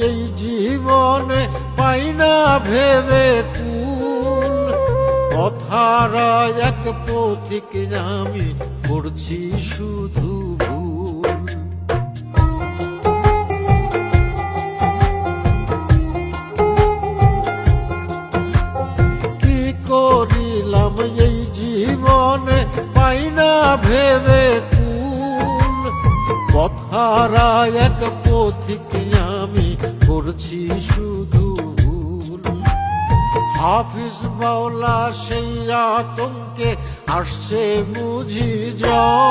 এই জীবনে পাই না ভেবে কুল, কথারা এক পথিক আমি করছি শুধু ভুল। কি করিলাম এই জীবনে পাই না ভেবে কুল, কথারা এক পথিক আমি করছি শুধু ভুল। হাফিজ মাওলা সেই আতঙ্কে আসছে বুঝি জ্বর,